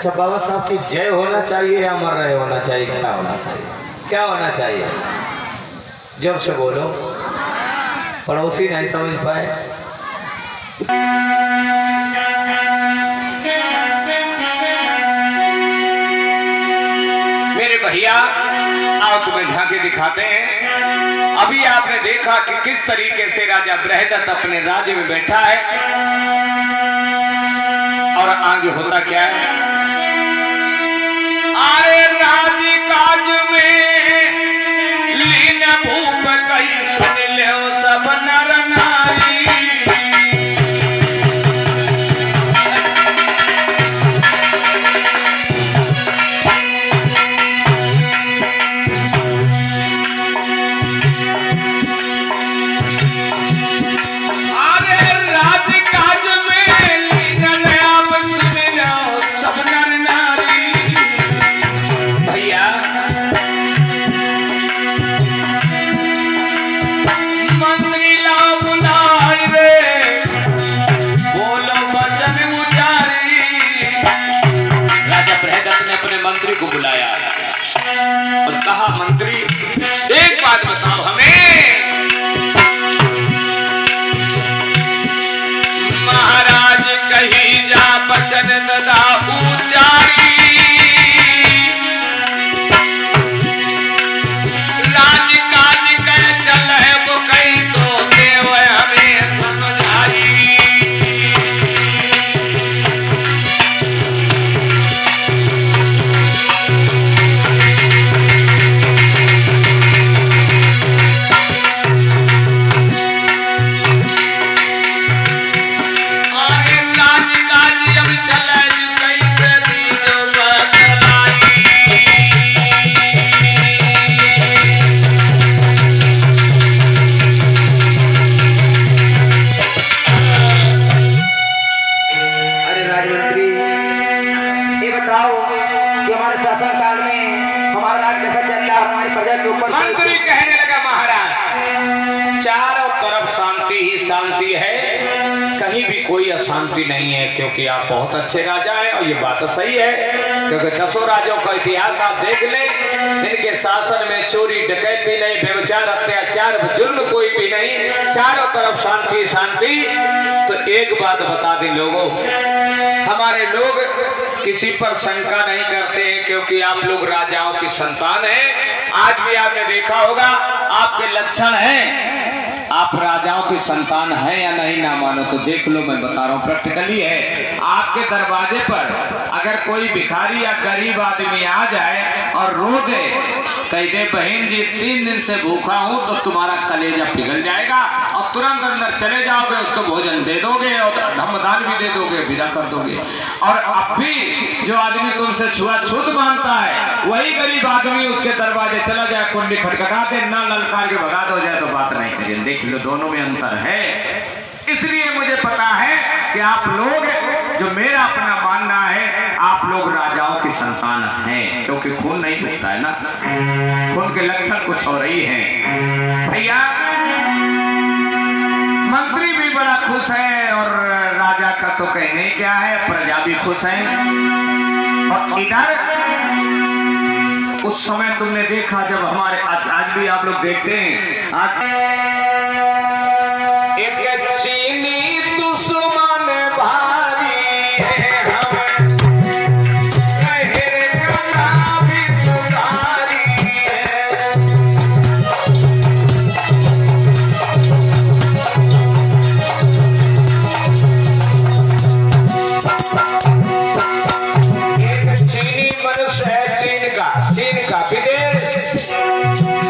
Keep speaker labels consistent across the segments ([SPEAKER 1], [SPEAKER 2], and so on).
[SPEAKER 1] अच्छा बाबा साहब की जय होना चाहिए या मर रहे होना चाहिए, क्या होना चाहिए, क्या होना चाहिए? जब से बोलो, पड़ोसी नहीं समझ पाए। मेरे भैया आओ तुम्हें झांकी दिखाते हैं। अभी आपने देखा कि किस तरीके से राजा बृहदत्त अपने राज्य में बैठा है और आगे होता क्या है। अरे राज काज में लीन भूप कई सुन लो सब नर नारी। मंत्री को बुलाया और कहा, मंत्री एक बात बताओ हमें, महाराज कही जा बचन ददा ऊंचाई, राज काज कह चल है वो कहीं तो देव हमें समझाई। मंत्री कहने लगा, महाराज चारों तरफ शांति ही शांति है, कहीं भी कोई अशांति नहीं है, क्योंकि आप बहुत अच्छे राजा हैं। और ये बात तो सही है, क्योंकि 10 राजों का इतिहास आप देख ले, इनके शासन में चोरी डकैती नहीं, व्यभिचार अत्याचार जुल्म कोई भी नहीं, चारों तरफ शांति शांति। तो एक बात बता दें लोगों, हमारे लोग किसी पर शंका नहीं करते हैं, क्योंकि आप लोग राजाओं की संतान हैं। आज भी आपने देखा होगा, आपके लक्षण हैं, आप राजाओं की संतान हैं या नहीं ना मानो तो देख लो, मैं बता रहा हूँ प्रैक्टिकली है। आपके दरवाजे पर अगर कोई भिखारी या गरीब आदमी आ जाए और रो दे, कह दे बहन जी 3 दिन से भूखा हूँ, तो तुम्हारा कलेजा पिघल जाएगा और तुरंत अंदर चले जाओगे, उसको भोजन दे दोगे और धर्मदान भी दे दोगे, विदा कर दोगे। और अब भी जो आदमी तुमसे छुआछूत मानता है, वही गरीब आदमी उसके दरवाजे चला जाए, कुंडी खटखटा दे, ना ललकार के भगा दो जाए तो बात नहीं करिए। देख लो, दोनों में अंतर है। इसलिए मुझे पता है कि आप लोग, जो मेरा अपना मानना है, आप लोग राजाओं की संतान हैं, क्योंकि खून नहीं मिलता है ना, खून के लक्षण कुछ और ही हैं। भैया मंत्री भी बड़ा खुश है और राजा का तो कहने क्या है, प्रजा भी खुश है। और इधर उस समय तुमने देखा जब हमारे आज भी आप लोग देखते हैं, आज एक चीनी दुश्मन भारी है,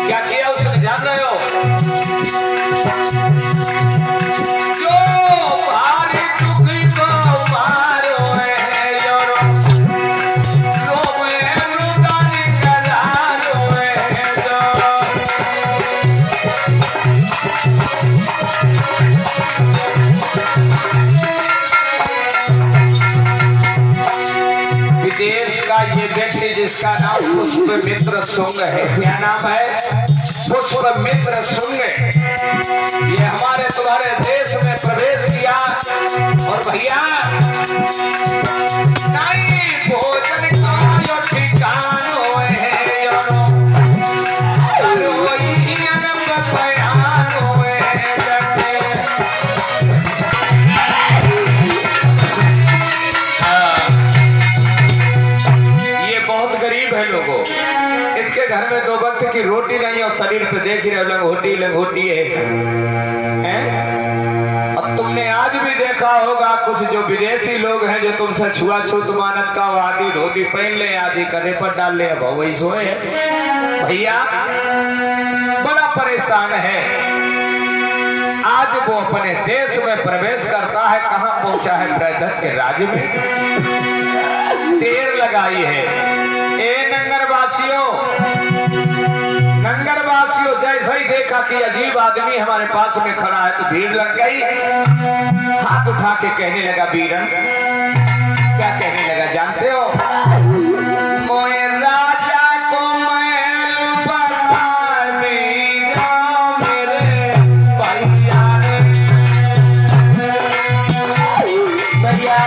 [SPEAKER 1] क्या किया उसने जान रहे हो? जो भारी दुखी को मारो है योरो, रोवे रुदानी करारो है जो। विदेश का ये व्यक्ति जिसका नाम पुष्पमित्र शुंग है, क्या नाम है? पुष्पमित्र शुंग। ये हमारे तुम्हारे देश में प्रवेश किया और भैया नहीं भोज की रोटी नहीं और शरीर पे देख ही रहे लंगोटी लंगोटी है। अब तुमने आज भी देखा होगा कुछ जो विदेशी लोग हैं जो तुमसे छुआछूत मानत का आदि धोती पहन ले आदि कदे पर डाल ले, अब वही सोए भैया बड़ा परेशान है। आज वो अपने देश में प्रवेश करता है, कहां पहुंचा है? ब्रह्मदत्त के राज्य में देर लगाई है। ए नंगरवासियों जैसे ही देखा कि अजीब आदमी हमारे पास में खड़ा है तो भीड़ लग गई। हाथ उठा के कहने लगा वीरन, क्या कहने लगा जानते हो? मोए राजा को महल बना दीजिए मेरे भैया भैया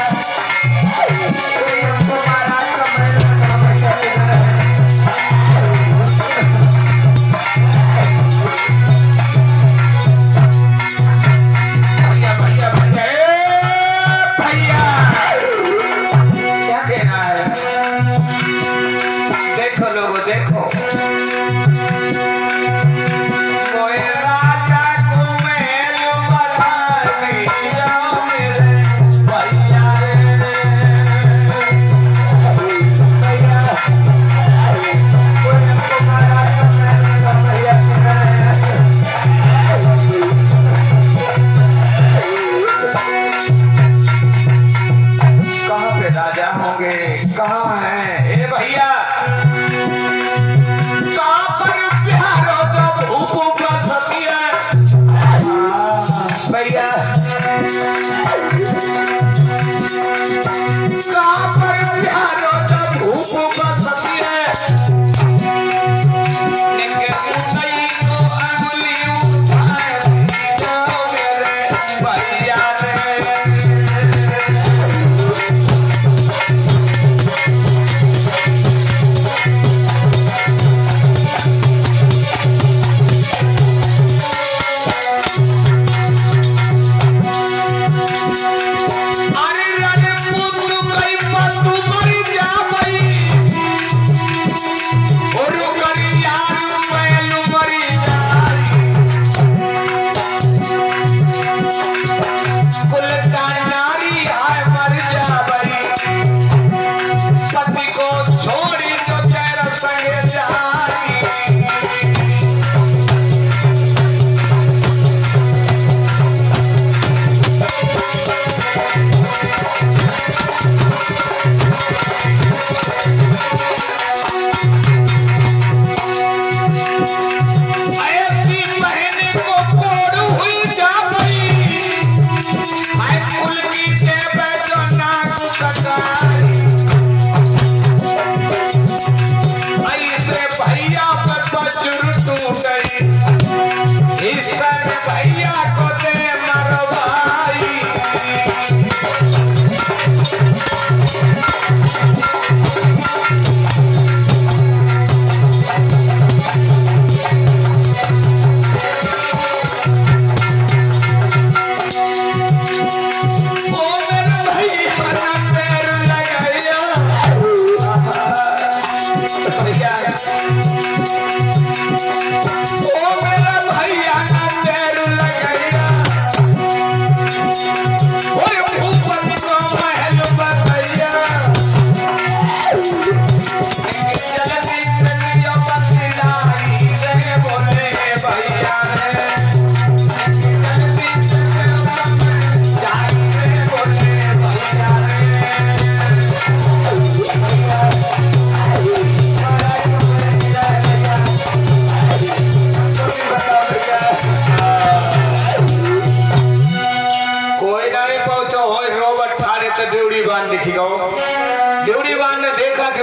[SPEAKER 1] कहाँ है? ए भैया कहाँ पर प्यारो जब भूख बसती है भैया, कहाँ पर प्यारो जब भूख बसती है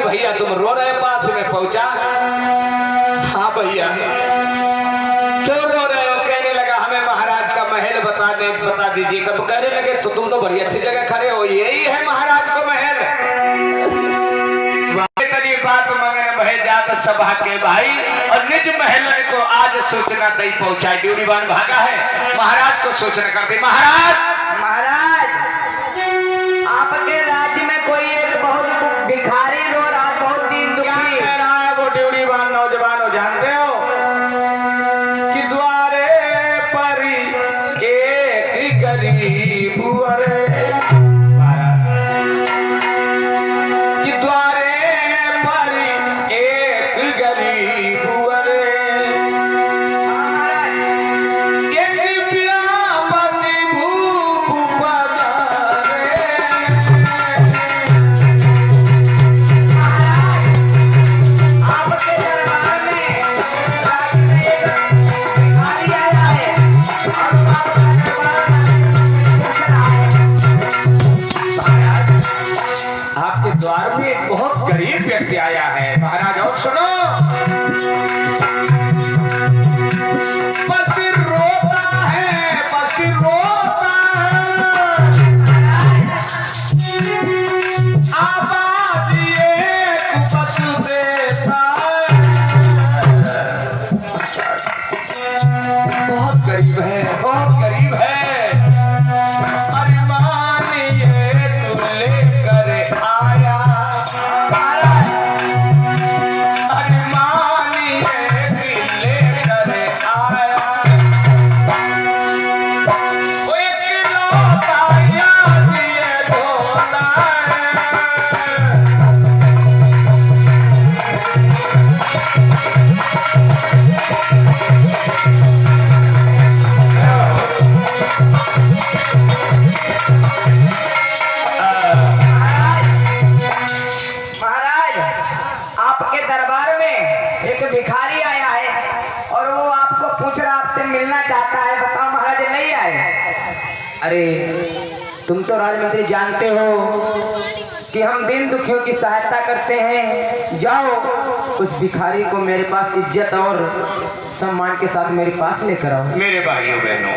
[SPEAKER 1] भैया तुम रो रहे, पास में पहुंचा। हाँ भैया क्यों रो रहे हो? कहने लगा हमें महाराज का महल बता दीजिए। कब कहने लगे तो तुम तो बड़ी अच्छी जगह खड़े हो, यही है महाराज को महल। बात मंगन भय जात सभा के भाई और निज महलन को आज सूचना दई पहुंचाई। ड्यूरीवान भागा है, महाराज को सूचना करते, महाराज आपके राज्य में कोई एक बहुत भिखारी रो रहा, बहुत दिन दुखी। क्या कह रहा है वो ड्यूरीवान नौजवान हो जानते हो? आपके द्वार में एक बहुत गरीब व्यक्ति आया है महाराज, और सुनो। बस रोता है, बस रोता है, आवाज एक बस देता है। बहुत गरीब है, बहुत गरीब है।
[SPEAKER 2] अरे तुम तो राजमंत्री जानते हो कि हम दीन दुखियों की सहायता करते हैं। जाओ उस भिखारी को मेरे पास इज्जत और सम्मान के साथ मेरे पास लेकर आओ।
[SPEAKER 1] मेरे भाइयों बहनों,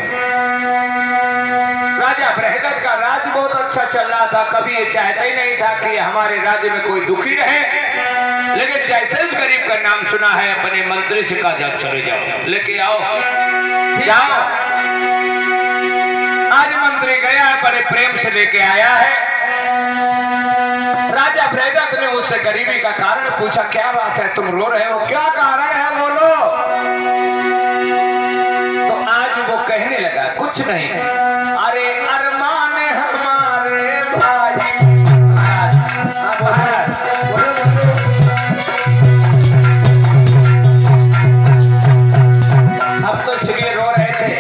[SPEAKER 1] राजा बृहदत का राज्य बहुत अच्छा चल रहा था। कभी ये चाहता ही नहीं था कि हमारे राज्य में कोई दुखी रहे, लेकिन जैसे उस गरीब का नाम सुना है अपने मंत्री से कहा जाओ चले जाओ, लेके आओ, जाओ। आज मंत्री गया है, बड़े प्रेम से लेके आया है। राजा बृहदत ने उससे गरीबी का कारण पूछा, क्या बात है तुम रो रहे हो, क्या कारण है बोलो। तो आज वो कहने लगा, कुछ नहीं, अरे अरमान हमारे भाई। अब तो इसलिए रो रहे थे,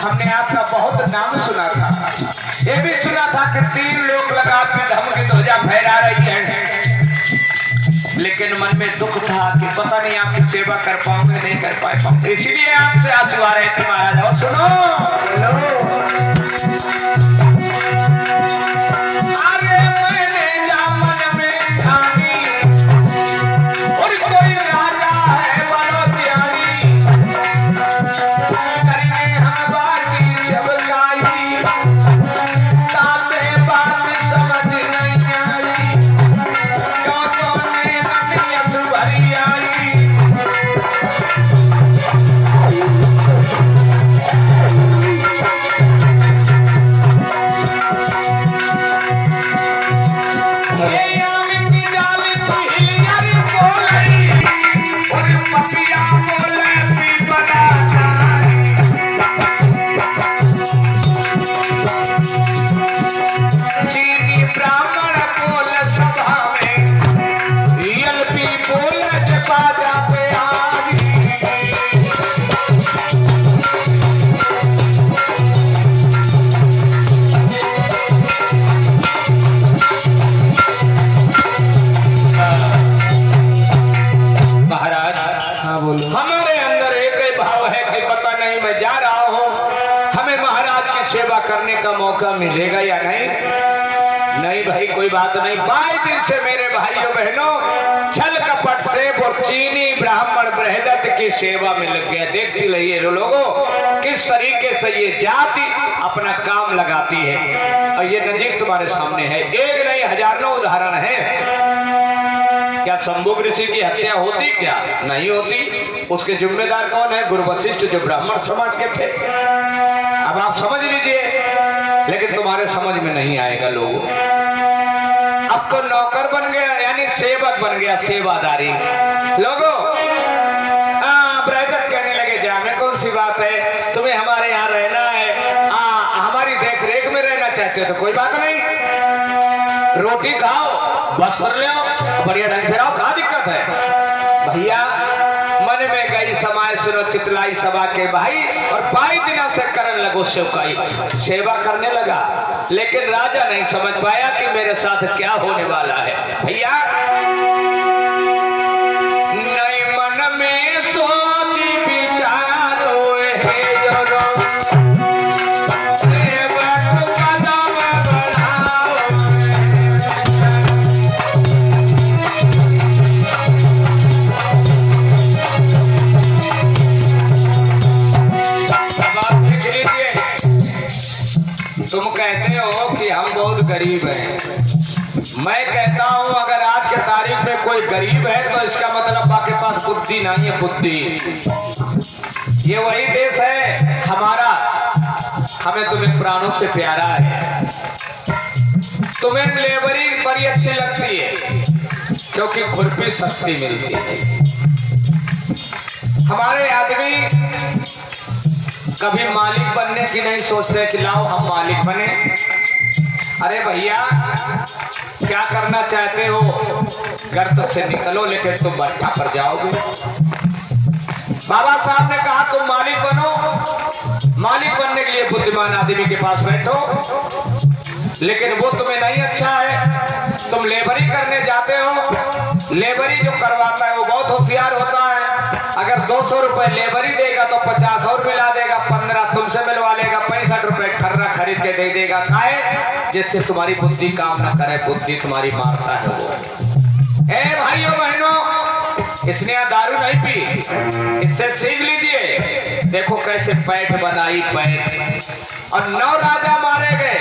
[SPEAKER 1] हमने आपका बहुत नाम सुना था, ये भी सुना था कि 3 लोग लगा अपनी धमकी ध्वजा फहरा रही है, लेकिन मन में दुख था कि पता नहीं आपकी सेवा कर पाऊंगे नहीं कर पाए, इसीलिए आपसे आंसू आ रहे थे महाराज। और सुनो, अरे मैंने जा मन में ठानी, और कोई राजा है बड़ा ज्ञानी, करेंगे हम बाकी सब गाई, ताते बात समझ नहीं आई, क्यों तोने ननियत भरी आई। ये आम की डाल तू हिलियारी बोलई, और पपिया बोले सी बना चीनी ब्राह्मण बोल सभा में, यलपी बोल जपा जाते आगी। महाराज,
[SPEAKER 2] हाँ बोलो।
[SPEAKER 1] हमारे अंदर एक ही भाव है कि पता नहीं मैं जा रहा हूँ, हमें महाराज की सेवा करने का मौका मिलेगा या नहीं। नहीं भाई कोई बात नहीं, 22 दिन से मेरे भाइयों बहनों छल कपट से वो चीनी ब्राह्मण बृहदत की सेवा में लग गया। देखती रहिए लोगों किस तरीके से ये जाति अपना काम लगाती है, और ये नजीक तुम्हारे सामने है, एक नहीं हजारों उदाहरण है। क्या शंभु ऋषि की हत्या होती, क्या नहीं होती, उसके जिम्मेदार कौन है, गुरु वशिष्ठ जो ब्राह्मण समाज के थे। अब आप समझ लीजिए, लेकिन तुम्हारे समझ में नहीं आएगा लोगों। अब तो नौकर बन गया, यानी सेवक बन गया, सेवादारी। लोगों बृहदत कहने लगे, जाने कौन सी बात है, तुम्हें हमारे यहाँ रहना है, हमारी देख रेख में रहना चाहते हो तो कोई बात नहीं, रोटी खाओ, बस कर ले आओ, बढ़िया ढंग से रहो, कहाँ दिक्कत है। भैया मन में गई समाज सुनो चितलाई सभा के भाई, और 22 दिनों से करने लगो सेवकाई, सेवा करने लगा, लेकिन राजा नहीं समझ पाया कि मेरे साथ क्या होने वाला है। भैया नहीं मन में सोच विचारो है हम बहुत गरीब हैं। मैं कहता हूं अगर आज के तारीख में कोई गरीब है तो इसका मतलब आपके पास बुद्धि नहीं है। बुद्धि, ये वही देश है हमारा, हमें तुम्हें प्राणों से प्यारा है। तुम्हें लेबरी बड़ी अच्छी लगती है क्योंकि खुरपी सस्ती मिलती है। हमारे आदमी कभी मालिक बनने की नहीं सोचते कि लाओ हम मालिक बने। अरे भैया क्या करना चाहते हो, गर्त से निकलो लेकिन तुम भट्ठा पर जाओगे। बाबा साहब ने कहा तुम मालिक बनो, मालिक बनने के लिए बुद्धिमान आदमी के पास बैठो, लेकिन वो तुम्हें नहीं अच्छा है। तुम लेबरी करने जाते हो, लेबरी जो करवाता है वो बहुत होशियार होता है। अगर 200 रुपए लेबरी देगा तो 50 और मिला देगा, 15 तुमसे मिलवा लेगा, 65 रुपए खर्रा खरीद के दे देगा। काहे? जिससे तुम्हारी बुद्धि काम ना करे, बुद्धि तुम्हारी मारता है वो। ए भाइयों बहनों, इसने दारू नहीं पी, इससे सीख लीजिए। देखो कैसे पैठ बनाई पैठ, और 9 राजा मारे गए,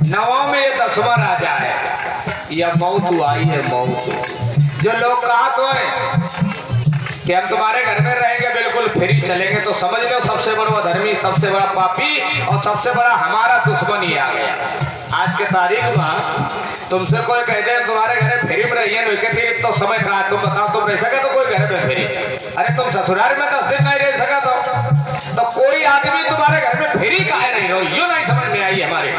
[SPEAKER 1] 9 में ये 10वां राजा है। यह मौत आई है मौत। जो लोग कहा तो है कि हम तुम्हारे घर में रहेंगे बिल्कुल फ्री चलेंगे, तो समझ लो सबसे बड़ा धर्मी, सबसे बड़ा पापी और सबसे बड़ा हमारा दुश्मन ही आ गया। आज के तारीख में तुमसे कोई कहते हैं तुम्हारे घर में फ्री में रहिए, तो समय कहा तुम बताओ तुम रह सके तो कोई घर में फ्री? अरे तुम ससुराल में 10 दिन नहीं रह सका तो कोई आदमी तुम्हारे घर में फ्री काहे नहीं रहो, यूं नहीं समझ में आई हमारे।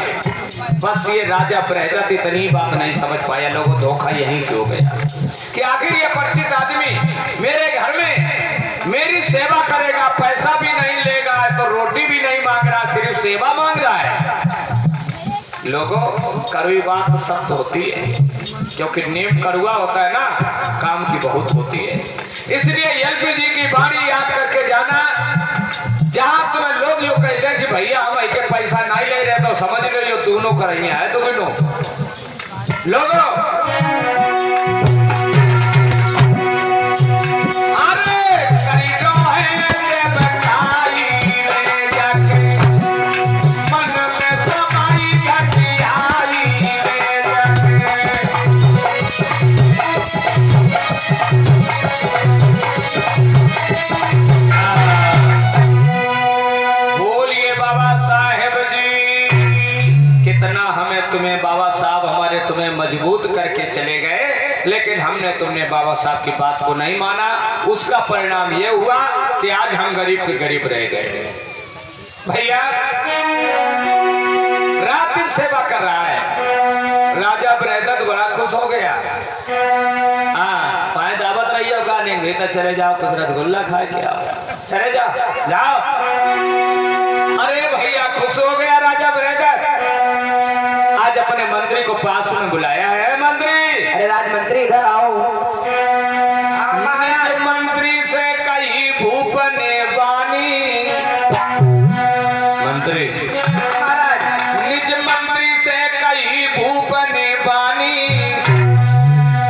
[SPEAKER 1] बस ये राजा बृहद्रथ इतनी बात नहीं समझ पाया, लोगों धोखा यहीं से हो गया कि आखिर ये परिचित आदमी मेरे घर में मेरी सेवा करेगा, पैसा भी नहीं लेगा तो रोटी भी नहीं मांग रहा, सिर्फ सेवा मांग रहा है। लोगों कड़वी बात सख्त होती है क्योंकि नीम कड़वा होता है ना, काम की बहुत होती है। इसलिए एलपीजी की बाड़ी याद करके जाना। जहां तुम्हें लोग यो कहते हैं कि भैया हम ऐसे पैसा नहीं ले रहे, तो समझ लो ये दोनों करिया है। दोनों लोगों मजबूत करके चले गए, लेकिन हमने तुमने बाबा साहब की बात को नहीं माना। उसका परिणाम यह हुआ कि आज हम गरीब के गरीब रह गए। भैया रात दिन सेवा कर रहा है, राजा बृहद्रथ बड़ा खुश हो गया। हाँ पाए दावत रही हो गाने में तो चले जाओ, कुछ रसगुल्ला खा के आओ, चले जाओ जाओ। अरे भैया खुश हो गया राजा बृहद्रथ, आज अपने मंत्री को पास में बुलाया है। मंत्री,
[SPEAKER 2] अरे राजमंत्री इधर आओ।
[SPEAKER 1] महाराज मंत्री से कही भूपने बानी, मंत्री निज मंत्री से कही भूपने बानी,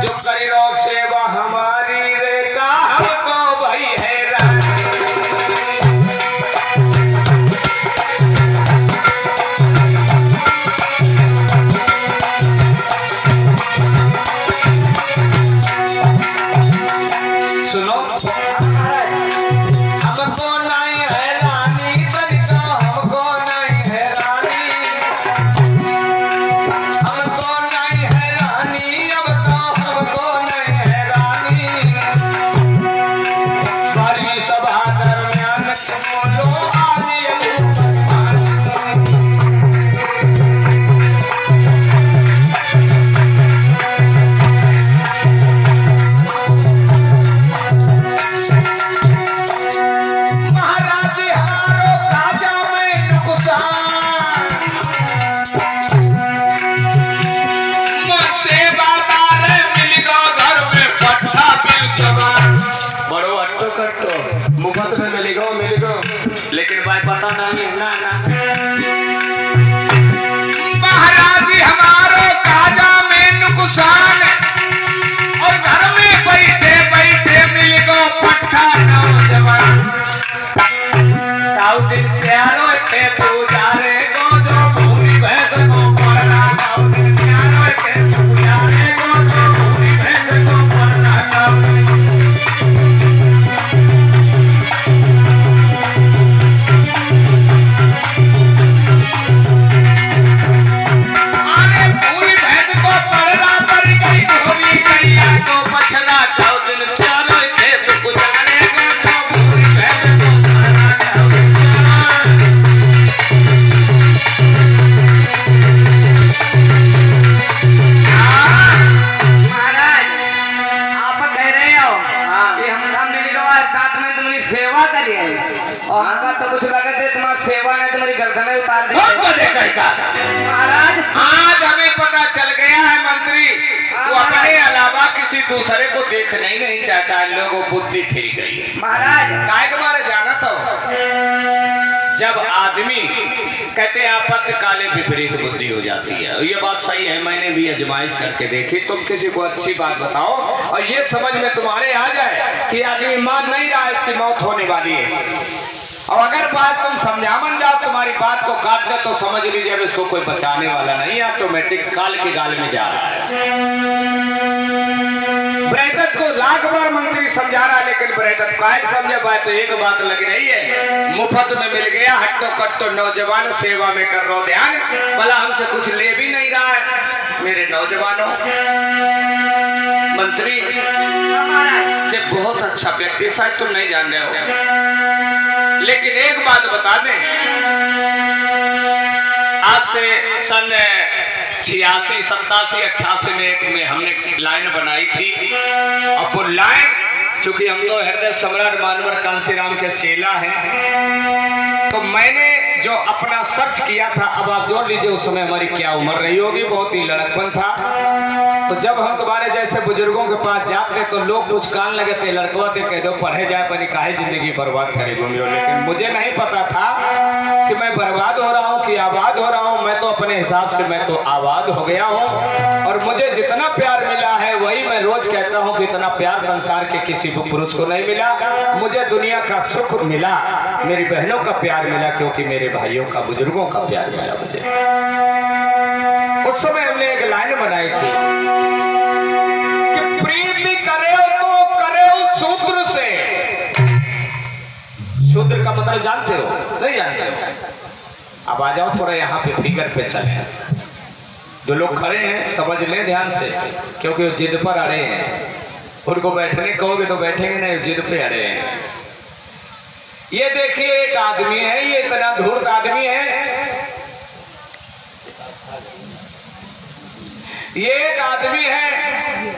[SPEAKER 1] जो करो सेवा हमारी रेखा हमको भाई है। मुफ्त में मिलेगा लेकिन भाई पता नहीं ना ना। महाराज हमारो काजा में नुकसान, और घर में बैठे बैठे मिल गो पट्टा नौजवान। ताऊ दिन प्यारो थे तू जारे को जो भूमि भैंस को पड़ना होगी कैया को पछला छौ दिन चारो खेत गुजारे गो भूल गए
[SPEAKER 2] सेवा करिए और हमका तो कुछ लगे थे तुम्हारी सेवा ने तुम्हारी गर्दन उतार दी
[SPEAKER 1] महाराज। आज हमें पता चल गया है मंत्री वो अपने अलावा किसी दूसरे को देखना ही नहीं चाहता है, लोगों को बुद्धि फिर गई है
[SPEAKER 2] महाराज।
[SPEAKER 1] काय के बारे जाना तो जब आदमी कहते हैं आपत्त काले विपरीत बुद्धि हो जाती है, ये बात सही है, मैंने भी आजमाइश करके देखी। तुम किसी को अच्छी बात बताओ और ये समझ में तुम्हारे आ जाए कि आदमी मान नहीं रहा, इसकी मौत होने वाली है, और अगर बात तुम समझावन जाओ तुम्हारी बात को काट दे तो समझ लीजिए अब इसको कोई बचाने वाला नहीं, ऑटोमेटिक काल के गाल में जा रहा है। ब्रैदत को लाख बार मंत्री समझा रहा है लेकिन ब्रैदत का एक समझ पाए तो एक बात लग रही है, मुफ्त में मिल गया हट्टो कट्टो नौजवान सेवा में कर रो ध्यान, भला हमसे कुछ ले भी नहीं रहा है। मेरे नौजवानों मंत्री ये बहुत अच्छा व्यक्ति, शायद तुम नहीं जान रहे हो, लेकिन एक बात बता दें, आज से सन 86, 87, 88 में हमने लाइन बनाई थी, और वो लाइन चूंकि हम तो हृदय सम्राट मानवर कांसीराम के चेला हैं, तो मैंने जो अपना सर्च किया था, अब आप जोड़ लीजिए उस समय हमारी क्या उम्र रही होगी, बहुत ही लड़कपन था। तो जब हम तुम्हारे जैसे बुजुर्गों के पास जाते तो लोग कुछ कान लगे थे, लड़कों थे कह दो पढ़े जाए पर काहे जिंदगी बर्बाद करे घूमियो, लेकिन मुझे नहीं पता था कि मैं बर्बाद हो रहा हूँ कि आबाद हो रहा हूँ। मैं तो अपने हिसाब से मैं तो आबाद हो गया हूँ, और मुझे जितना प्यार मिला है वही मैं रोज कहता हूँ कि इतना प्यार संसार के किसी पुरुष को नहीं मिला। मुझे दुनिया का सुख मिला, मेरी बहनों का प्यार मिला, क्योंकि मेरे भाइयों का बुजुर्गों का प्यार मिला मुझे। उस समय हमने एक लाइन बनाई थी कि प्रीति करे तो करे शूद्र से। शूद्र का मतलब जानते हो? नहीं जानते हो? अब आ जाओ थोड़ा यहाँ पे फिगर पे चले, जो लोग खड़े हैं समझ लें ध्यान से, क्योंकि वो जिद पर अड़े हैं, उनको बैठने कहोगे तो बैठेंगे नहीं, जिद पे अड़े हैं। ये देखिए एक आदमी है, ये इतना धूर्त आदमी है, ये एक आदमी है,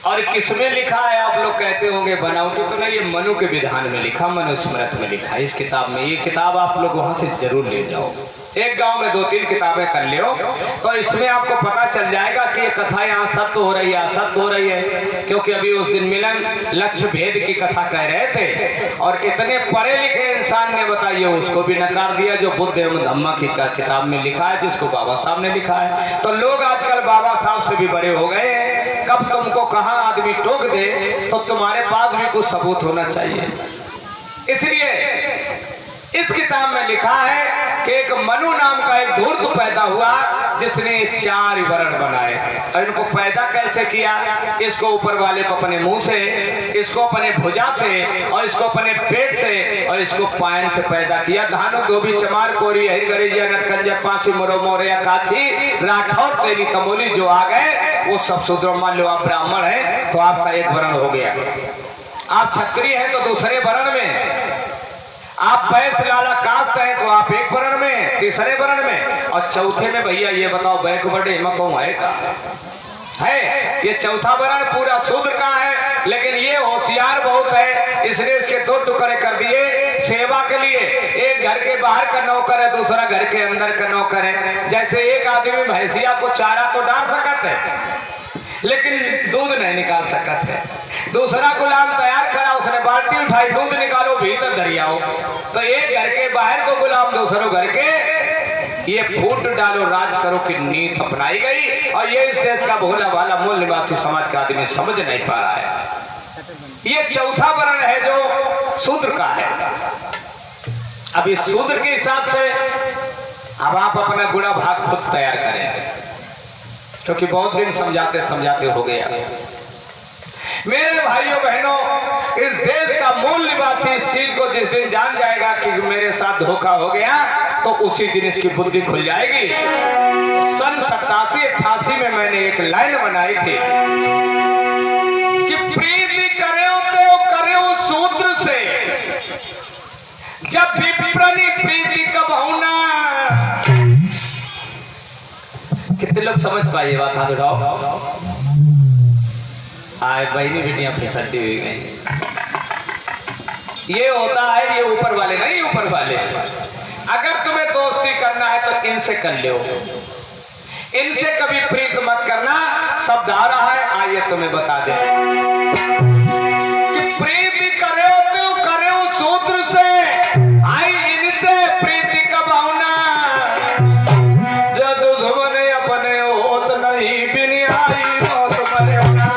[SPEAKER 1] और किसमें लिखा है आप लोग कहते होंगे बनावटी तो नहीं, ये मनु के विधान में लिखा, मनुस्मृत में लिखा इस किताब में। ये किताब आप लोग वहां से जरूर ले जाओ, एक गांव में 2-3 किताबें कर लियो तो इसमें आपको पता चल जाएगा कि ये कथा यहाँ सत्य हो रही है असत्य हो रही है, क्योंकि अभी उस दिन मिलन लक्ष्य भेद की कथा कह रहे थे, और इतने पढ़े लिखे इंसान ने बताइए उसको भी नकार दिया जो बुद्ध एवं धम्मा की किताब में लिखा है, जिसको बाबा साहब ने लिखा है। तो लोग आजकल बाबा साहब से भी बड़े हो गए हैं, कब तुमको कहाँ आदमी टोक दे तो तुम्हारे पास भी कुछ सबूत होना चाहिए। इसलिए इस किताब में लिखा है कि एक मनु नाम का एक धूर्त पैदा हुआ जिसने 4 वर्ण बनाए, और इनको पैदा कैसे किया, इसको ऊपर वाले को अपने मुंह से, इसको अपने भुजा से, और इसको अपने पेट से, और इसको पायन से पैदा किया। धानु धोबी चमार कोरी हरी गरिया नटकंजा पासी मोरो मोरिया काछी राठौर तेरी तमोली जो आ गए वो सब शूद्र। मान लो आप ब्राह्मण है तो आपका एक वर्ण हो गया, आप क्षत्रिय है तो दूसरे वर्ण में, आप बैस लाला कास्ट है तो आप एक वर्ण में, तीसरे वर्ण में, और चौथे में भैया ये बताओ बैकवर्ड हिमको है का है, ये चौथा वर्ण पूरा शूद्र का है। लेकिन ये होशियार बहुत है, इसने इसके 2 टुकड़े कर दिए सेवा के लिए, एक घर के बाहर का नौकर है, दूसरा घर के अंदर का नौकर है। जैसे एक आदमी भैंसिया को चारा तो डाल सकता है लेकिन दूध नहीं निकाल सकते है, दूसरा गुलाम तैयार खड़ा, उसने बाल्टी उठाई दूध निकालो भीतर दरियाओ, तो एक घर के बाहर को गुलाम दूसरों घर के, ये फूट डालो राज करो की नीति अपनाई गई, और ये इस देश का भोला भाला मूल निवासी समाज का आदमी समझ नहीं पा रहा है। ये चौथा वर्ण है जो शूद्र का है। अब इस शूद्र के हिसाब से अब आप अपना गुणा भाग खुद तैयार करें, क्योंकि बहुत दिन समझाते समझाते हो गया। मेरे भाइयों बहनों, इस देश का मूल निवासी इस चीज को जिस दिन जान जाएगा कि मेरे साथ धोखा हो गया, तो उसी दिन इसकी बुद्धि खुल जाएगी। सन 87-88 में मैंने एक लाइन बनाई थी कि प्रीति करे तो करे सूत्र से, जब विप्रनी प्रीति कब होना। कितने लोग समझ पाए ये बात? हाथ उठाओ। आए बहनी बेटियां फिसलती हुई गई। ये होता है, ये ऊपर वाले नहीं, ऊपर वाले। अगर तुम्हें दोस्ती करना है तो इनसे कर लो, इनसे कभी प्रीत मत करना। शब्द आ रहा है, आइए तुम्हें बता दे कि प्रीति करे तो करे सूत्र से, आई इनसे प्रीति कब होना। जब दुश्मन अपने होत नहीं बिन आई होत मरेना।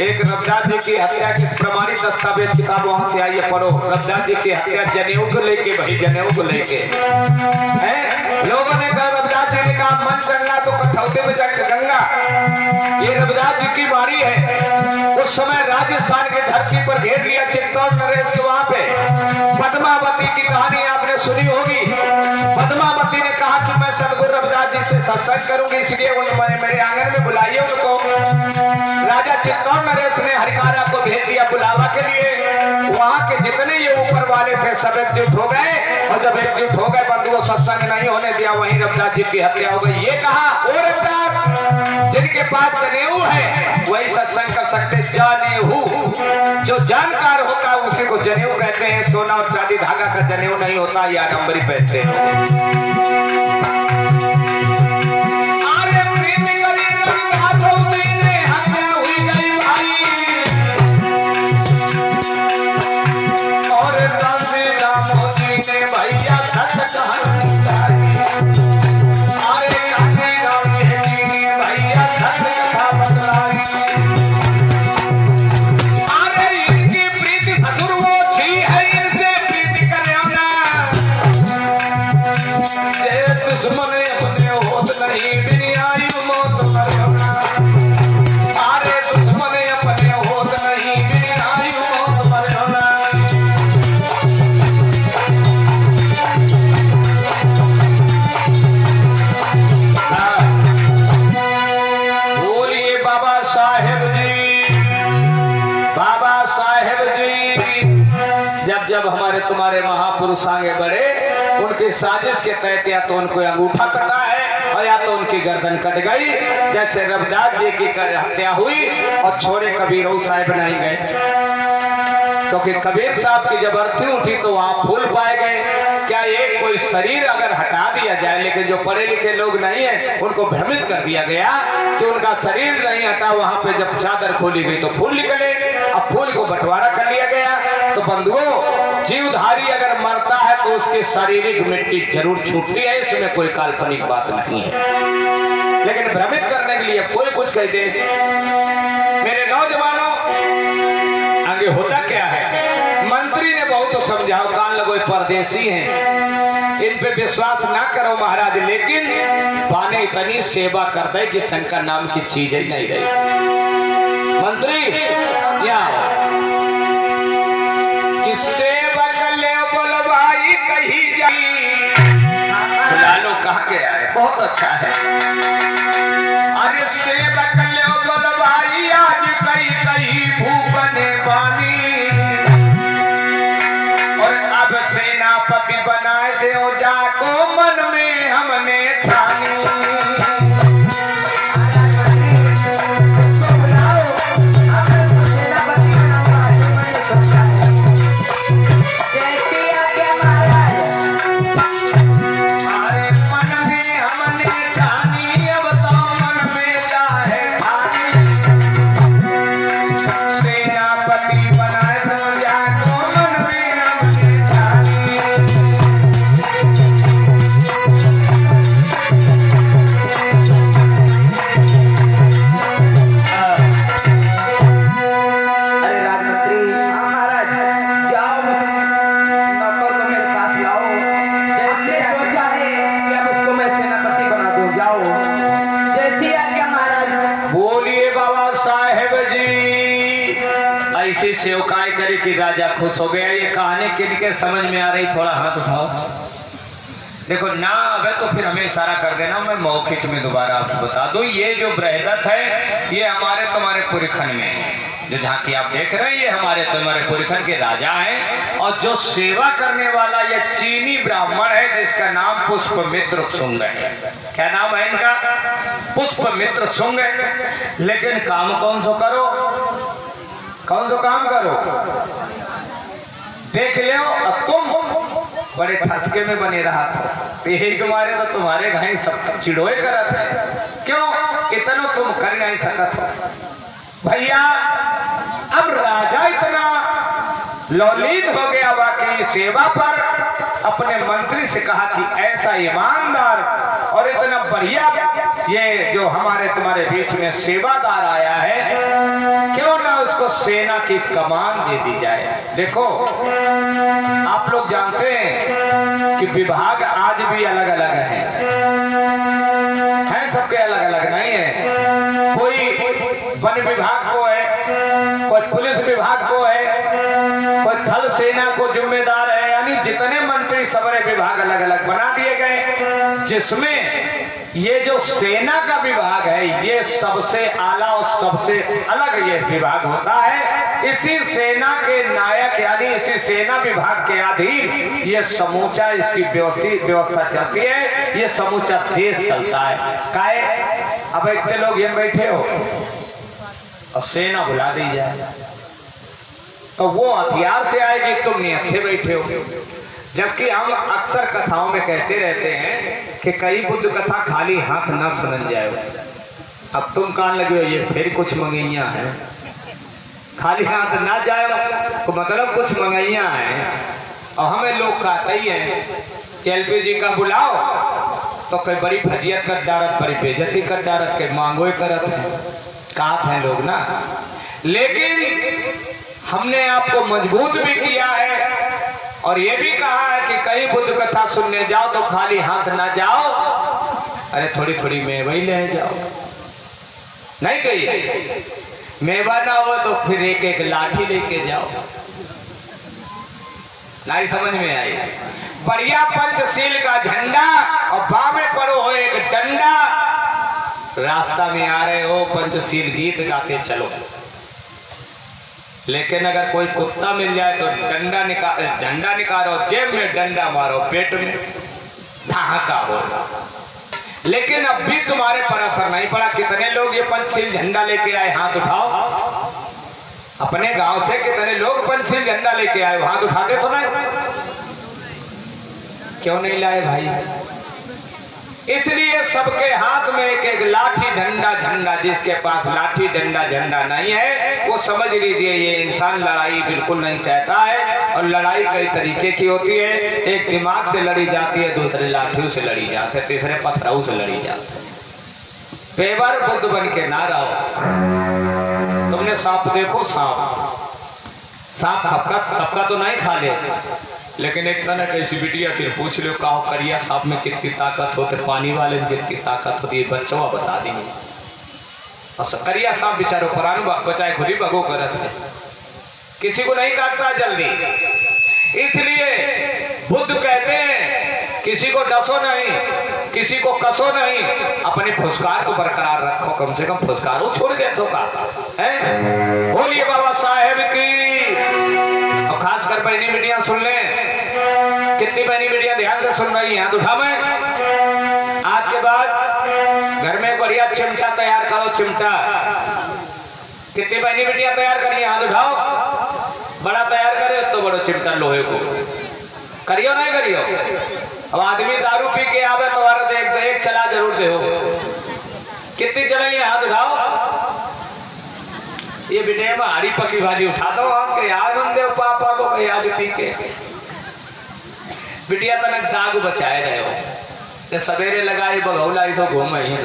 [SPEAKER 1] एक रविदास जी की हत्या की प्रमाणित दस्तावेज किताब वहां से आई है, पढ़ो। रविदास जी की हत्या जनेऊ को लेके, भाई जनेऊ को लेके लोगों ने कहा, रविदास जी ने कहा मन गंगा तो कठौते में जाकर गंगा। ये रविदास जी की बारी है। उस समय राजस्थान की धरती पर घेर लिया चित्तौड़ नरेश के, वहां पे पद्मावती की कहानी आपने सुनी होगी। पद्मावती ने कहा कि मैं सदगुरु रविदास जी से सत्संग करूंगी, इसलिए मेरे आंगन में बुलाइए उनको। राजा चित्तौड़ नरेश ने हरिकारा को भेज दिया बुलावा के लिए। वहां के जितने ये ऊपर वाले थे सब एकजुट हो गए, और जब एकजुट हो गए बंधुओं सत्संग नहीं होने दिया, वहीं रविदास जी की हत्या हो गई। ये कहा वो रविदास जिनके पास जनेऊ है वही सत्संग कर सकते। जनेऊ, जो जानकार होता है उसी को जनेऊ कहते हैं। सोना और चांदी धागा का जनेऊ नहीं होता, या नंबरी पहनते हैं। जब हमारे तुम्हारे महापुरुष आगे बढ़े, उनकी साजिश के तहत या तो उनको अंगूठा कटा है और या तो उनकी गर्दन कट गई। जैसे रविदास जी की हत्या हुई और छोड़े कबीर साहब नहीं गए, क्योंकि कबीर साहब की जब अर्थी उठी तो वहां फूल पाए गए। क्या एक कोई शरीर अगर हटा दिया जाए, लेकिन जो पढ़े लिखे लोग नहीं है उनको भ्रमित कर दिया गया कि उनका शरीर नहीं हटा। वहां पे जब चादर खोली गई तो फूल निकले, अब फूल को बंटवारा कर लिया गया। तो बंधुओं, जीवधारी अगर मरता है तो उसकी शारीरिक मिट्टी जरूर छूटती है, इसमें कोई काल्पनिक बात नहीं है। लेकिन भ्रमित करने के लिए कोई कुछ कहते मेरे नौजवानों, आगे होता क्या है? मंत्री ने बहुत समझाओ, कान लगो परदेसी हैं, इन पे विश्वास ना करो महाराज। लेकिन पाने इतनी सेवा करते हैं कि शंकर नाम की चीज ही नहीं रही। मंत्री यहाँ कि सेवक ले बोल भाई कही जाई बहुत अच्छा है। अरे सेवक लो बलवाई आज कई कई भूपने बानी, और अब सेनापति बनाए दो जाको मन में हमने ठानी। सेवकाई करे कि राजा खुश हो गया। ये कहानी किनके समझ में आ रही, थोड़ा हाथ उठाओ। देखो ना अबे तो फिर हमें इशारा कर देना, मैं मौखिक में दोबारा आपको बता दूं। ये जो बृहदत्त है ये हमारे तुम्हारे पुरखन में, जो झांकी आप देख रहे हैं ये हमारे तुम्हारे पुरखन के राजा हैं। और जो सेवा करने वाला ये चीनी ब्राह्मण है जिसका नाम पुष्पमित्र शुंग है। क्या नाम है इनका? पुष्पमित्र शुंग है। लेकिन काम कौन सो करो, कौन सा काम करो देख लो। अब तुम बड़े ठसके में बने रहा था, तो यही तुम्हारे तो तुम्हारे घाई सब चिड़ोए करत है। क्यों इतना तुम कर नहीं सकत हो भैया। अब राजा इतना लौलीन हो गया बाकी सेवा पर, अपने मंत्री से कहा कि ऐसा ईमानदार और इतना बढ़िया ये जो हमारे तुम्हारे बीच में सेवादार आया है, क्यों ना उसको सेना की कमान दे दी जाए। देखो आप लोग जानते हैं कि विभाग आज भी अलग अलग हैं, सबके अलग अलग नहीं है। कोई वन विभाग को है, कोई पुलिस विभाग को है, कोई थल सेना को जिम्मेदार है। यानी जितने मंत्री सबरे विभाग अलग अलग बना दिए गए, जिसमें ये जो सेना का विभाग है ये सबसे आला और सबसे अलग ये विभाग होता है। इसी सेना के नायक यानी इसी सेना विभाग के अधीन ये समूचा इसकी व्यवस्था चलती है, ये समूचा देश चलता है। काहे अब इतने लोग यहाँ बैठे हो और सेना बुला दी जाए तो वो हथियार से आएगी, तुम निहत्थे बैठे हो। जबकि हम अक्सर कथाओं में कहते रहते हैं कि कई बुद्ध कथा खाली हाथ न सुन जाए। अब तुम कान लगे हो ये फिर कुछ मंगैया है, खाली हाथ ना जाए तो मतलब कुछ मंगैया है। और हमें लोग कहते ही हैं कि एलपीजी का बुलाओ तो कई बड़ी फजियत कर डारत, बड़ी बेइज्जती कर डारत, के मांगोए करत है, कहते हैं लोग ना। लेकिन हमने आपको मजबूत भी किया है और ये भी कहा है कि कहीं बुद्ध कथा सुनने जाओ तो खाली हाथ ना जाओ, अरे थोड़ी थोड़ी मेवा ही ले जाओ। नहीं कही मेवा ना हो तो फिर एक एक लाठी लेके जाओ। नहीं समझ में आई? बढ़िया पंचशील का झंडा और बामे पड़ो हो एक डंडा, रास्ता में आ रहे हो पंचशील गीत गाते चलो। लेकिन अगर कोई कुत्ता मिल जाए तो डंडा निकालो, जेब में डंडा मारो, पेट में ढाका हो। लेकिन अब भी तुम्हारे पर असर नहीं पड़ा। कितने लोग ये पंचशील झंडा लेके आए, हाथ उठाओ। अपने गांव से कितने लोग पंचशील झंडा लेके आए, हाथ उठाते तो नहीं? क्यों नहीं लाए भाई? इसलिए सबके हाथ में एक एक लाठी डंडा झंडा। जिसके पास लाठी डंडा झंडा नहीं है वो समझ लीजिए ये इंसान लड़ाई बिल्कुल नहीं चाहता है। और लड़ाई कई तरीके की होती है, एक दिमाग से लड़ी जाती है, दूसरे लाठियों से लड़ी जाती है, तीसरे पत्थरों से लड़ी जाती है। पेवर बुद्ध बन के ना रहो। तुमने सांप देखो, सांप सबका तो नहीं खा ले, लेकिन एक तरह कैसी बिटिया फिर पूछ लो कहो करिया सांप में कितनी ताकत होती, पानी वाले में कितनी ताकत होती है, बच्चों बता देंगे। और करिया सांप बेचारो परान बचाए खुद ही भगो करत है, किसी को नहीं काटता जल्दी। इसलिए बुद्ध कहते हैं किसी को डसो नहीं, किसी को कसो नहीं, अपने फुसकार को बरकरार रखो, कम से कम फुसकारो छोड़ गए तो का है। बोलिए बाबा साहेब की। और खासकर बहनी बेटियां सुन ले, कितनी बहनी बेटियां ध्यान से सुन रही हैं, हाथ उठा। मैं आज के बाद घर में बढ़िया चिमटा तैयार करो, चिमटा। कितनी बहनी बेटियां तैयार करिए, हाथ उठाओ। बड़ा तैयार करे तो बड़ो चिमटा लोहे को करियो, नहीं करियो। अब आदमी दारू पी के आवे तो एक चला जरूर दे। कितनी चलाइए, हाथ उठाओ। ये बेटे में हारी पकी भाजी उठा दो आपके यार हम देव पापा को कहीं आज पी के। बिटिया तनक दाग बचाए रहे हो, ये सवेरे लगाए बगौला इसो घूम रही है।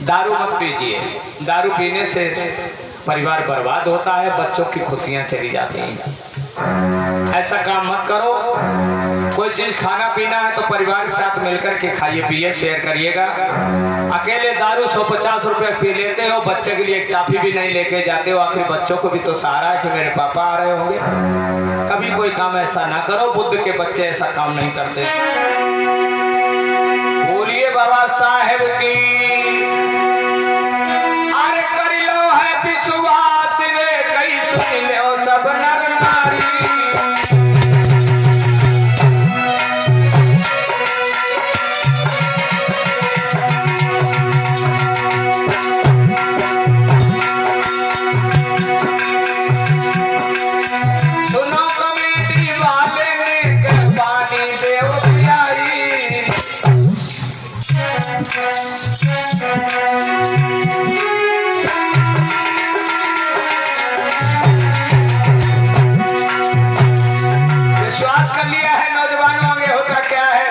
[SPEAKER 1] दारू मत पीजिए, दारू पीने से परिवार बर्बाद होता है, बच्चों की खुशियां चली जाती हैं। ऐसा काम मत करो। कोई चीज खाना पीना है तो परिवार के साथ मिलकर के खाइए पिए, शेयर करिएगा। अकेले दारू 150 रुपए पी लेते हो, बच्चे के लिए एक टॉफी भी नहीं लेके जाते हो। आखिर बच्चों को भी तो सहारा है कि मेरे पापा आ रहे होंगे। कभी कोई काम ऐसा ना करो, बुद्ध के बच्चे ऐसा काम नहीं करते। बोलिए बाबा साहेब की। अरे कर लो है विश्वास रे, कई सुन लो सब नर नारी। विश्वास कर लिया है नौजवानों, आगे होता क्या है।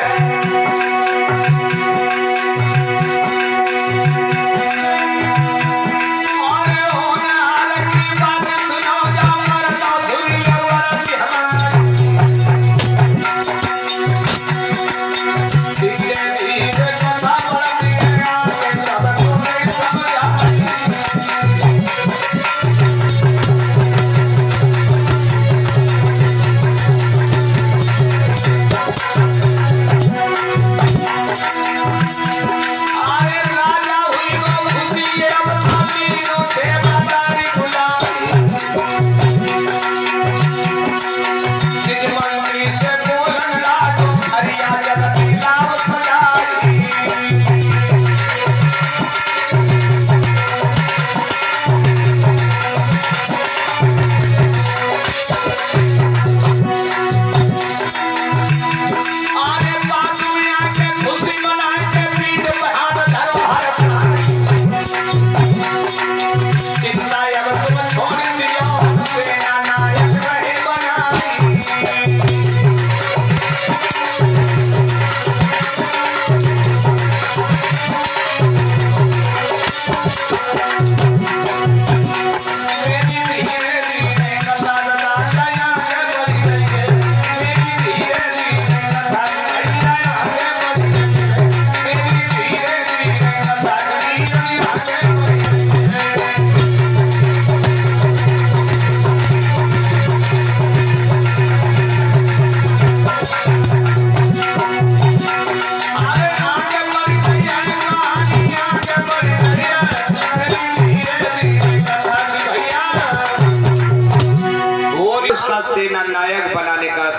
[SPEAKER 1] और होनहार की बात सुनो, जाओ मरता धुरी लवरती हमारी। धीरे धीरे कथा बढ़ती है, आगे सब तुम्हें समझाई। सेना नायक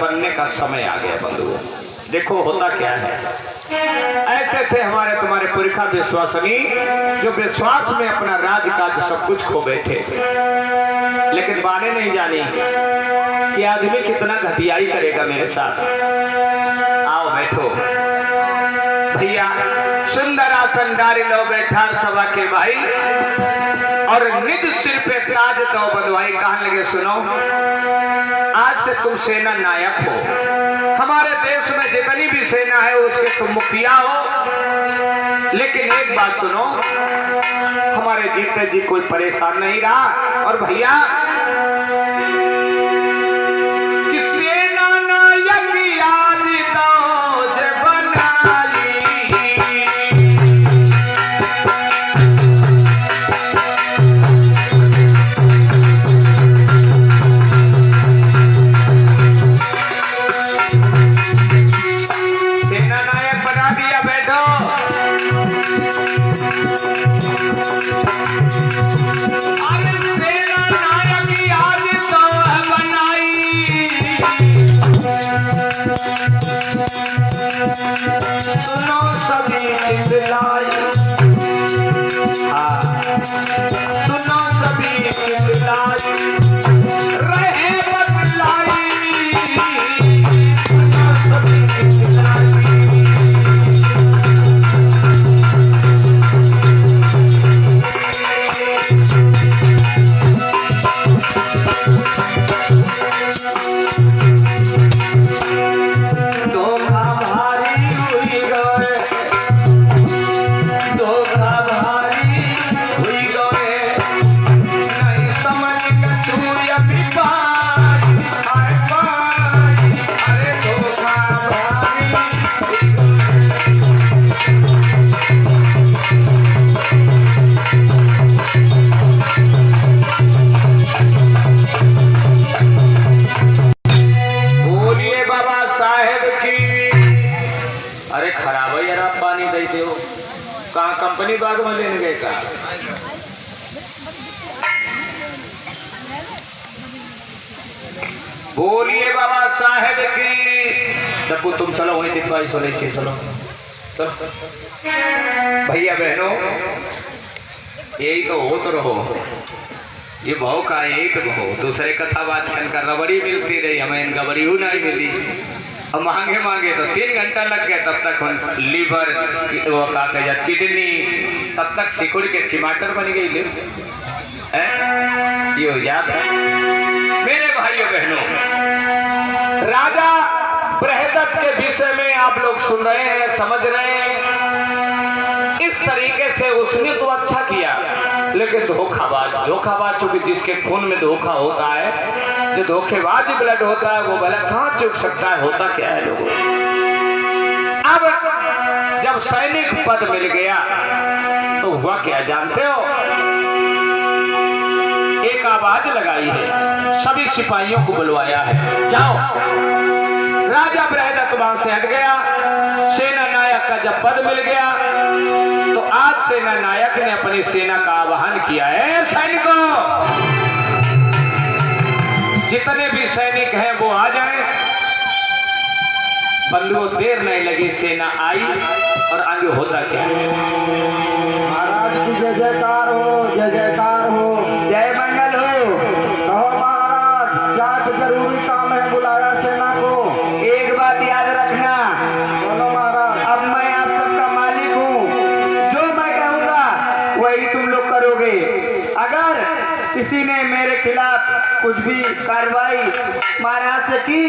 [SPEAKER 1] बनने का समय आ गया बंधुओं। देखो होता क्या है, ऐसे थे हमारे तुम्हारे पुरखा विश्वासनी, जो विश्वास में अपना राजकाज सब कुछ खो बैठे, लेकिन बाने नहीं जानी कि आदमी कितना घटियाई करेगा मेरे साथ। आओ बैठो भैया, सुंदर आसन डारी लो बैठा सभा के भाई, और निज सिर पे ताज दो बंधुआई। कहने लगे सुनो, आज से तुम सेना नायक हो, हमारे देश में जितनी भी सेना है उसके तुम मुखिया हो। लेकिन एक बात सुनो, हमारे जीते जी कोई परेशान नहीं रहा। और भैया कि सेना नायक आज दो से बनाई। सेना नायक बना दिया सुनो सभी चिल्लाई रहे बतलाई सुनो सभी चिल्लाई कंपनी बाग में लेने गए का बोलिए बाबा साहेब की। तब तुम चलो वहीं दिखवाई सोले छे चलो चलो भैया बहनों यही तो हो तो रहो ये भाव का यही तो भाव दूसरे कथा बात का रबड़ी मिलती रही हमें इनका बड़ी नहीं मिली अब मांगे मांगे तो 3 घंटा लग गया तब तक लीवर वो कागजात किडनी तब तक सिकुड़ के टमाटर बन गई ले ये हो जाता मेरे भाइयों बहनों। राजा बृहदत्त के विषय में आप लोग सुन रहे हैं समझ रहे हैं इस तरीके से उसने तो अच्छा किया लेकिन धोखाबाज चूंकि जिसके खून में धोखा होता है जो धोखेबाज ब्लड होता है वो भला कहाँ चूक सकता है होता क्या है लोगों। अब जब सैनिक पद मिल गया तो हुआ क्या जानते हो एक आवाज लगाई है सभी सिपाहियों को बुलवाया है जाओ। राजा बृहदत्त वहां से हट गया सेना नायक का जब पद मिल गया तो आज सेना नायक ने अपनी सेना का आह्वान किया है सैनिकों जितने भी सैनिक हैं वो आ जाएं। बंधुओं देर नहीं लगी सेना आई और आगे होता क्या
[SPEAKER 3] महाराज की जय जयकार हो जय मंगल हो। कहो महाराज क्या तो जरूरी काम है बुलाया सेना को।
[SPEAKER 2] एक बात याद रखना
[SPEAKER 3] बोलो महाराज।
[SPEAKER 2] अब मैं आप सबका मालिक हूँ जो मैं कहूँगा वही तुम लोग करोगे। अगर किसी ने मेरे खिलाफ कुछ भी कार्रवाई महाराज से की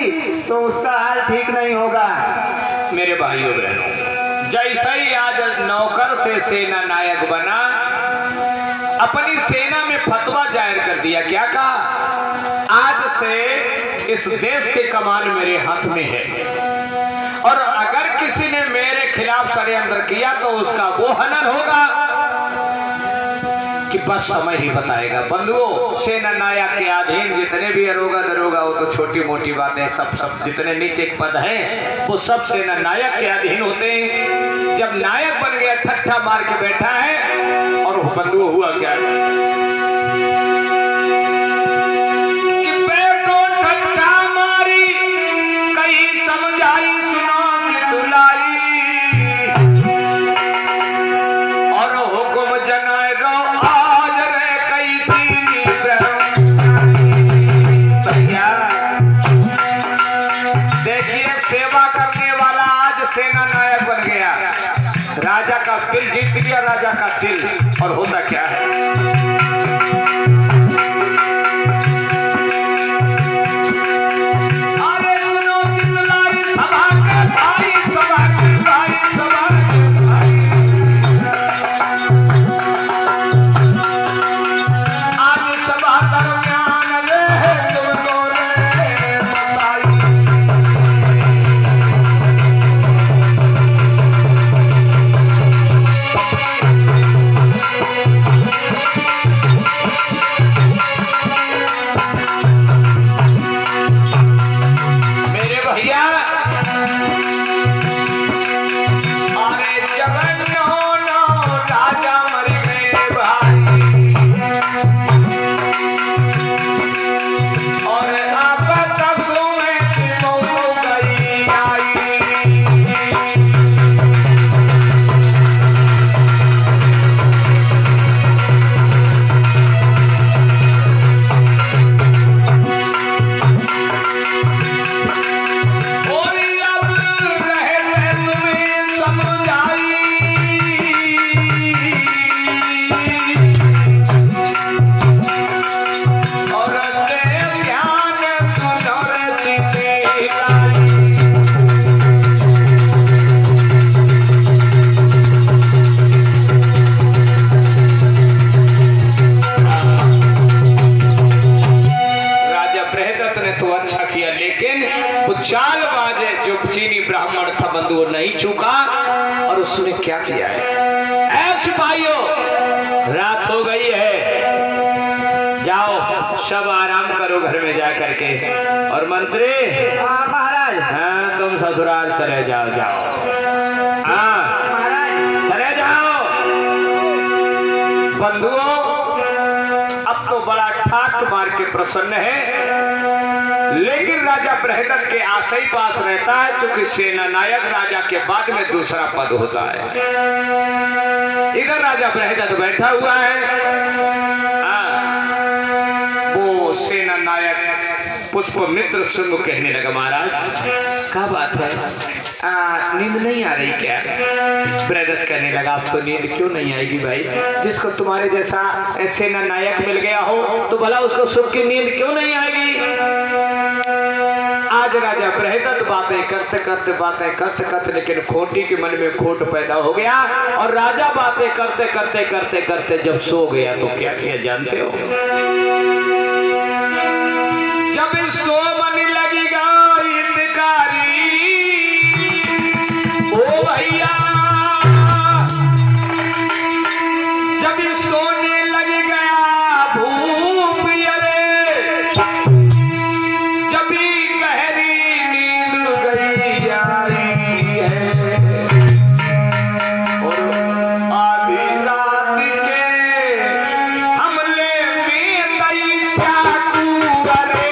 [SPEAKER 2] तो उसका हाल ठीक नहीं होगा।
[SPEAKER 1] मेरे भाइयों बहनों जैसा ही आज नौकर से सेना नायक बना अपनी सेना में फतवा जाहिर कर दिया क्या कहा आज से इस देश के कमान मेरे हाथ में है और अगर किसी ने मेरे खिलाफ षड्यंत्र किया तो उसका वो हनन होगा कि बस समय ही बताएगा। बंधुओं सेना नायक के अधीन जितने भी अरोगा दरोगा वो तो छोटी मोटी बातें सब जितने नीचे पद हैं वो सब सेना नायक के अधीन होते हैं। जब नायक बन गया ठट्ठा मार के बैठा है और बंधुओं हुआ क्या कि बेटो ठट्ठा मारी कहीं समझाई सुनो कि दुलाई और हुक्म जनाएगा आज रे कई देखिए सेवा करने वाला आज सेना नायक बन गया राजा का दिल जीत गया राजा का दिल और होता क्या है वो नहीं चूका और उसने क्या किया है। ऐ सिपाहियों, रात हो गई है, जाओ सब आराम करो घर में जा करके। और मंत्री
[SPEAKER 2] महाराज,
[SPEAKER 1] हाँ तुम ससुराल चले जाओ, जाओ हाँ चले जाओ। बंधुओं, अब तो बड़ा ठाक मार के प्रसन्न है, लेकिन राजा बृहदत्त के आशय पास रहता है, चूंकि सेना नायक राजा के बाद में दूसरा पद होता है। इधर राजा बृहदत्त बैठा हुआ है, वो सेना नायक पुष्पमित्र सिंह कहने लगा, महाराज क्या बात है, नींद नहीं आ रही क्या? बृहदत्त कहने लगा, अब तो नींद क्यों नहीं आएगी भाई, जिसको तुम्हारे जैसा सेना नायक मिल गया हो तो भला उसको सुख की नींद क्यों नहीं आएगी? आज राजा बृहदत्त बातें करते लेकिन खोटी के मन में खोट पैदा हो गया, और राजा बातें करते जब सो गया तो क्या किया जानते हो? जब सो मन लगेगा हितकारी, ओ भैया जब सोने लग गया भूप, अरे जब गहरी नींद गई आई है, और आधी रात के हमले में गई चाकू, अरे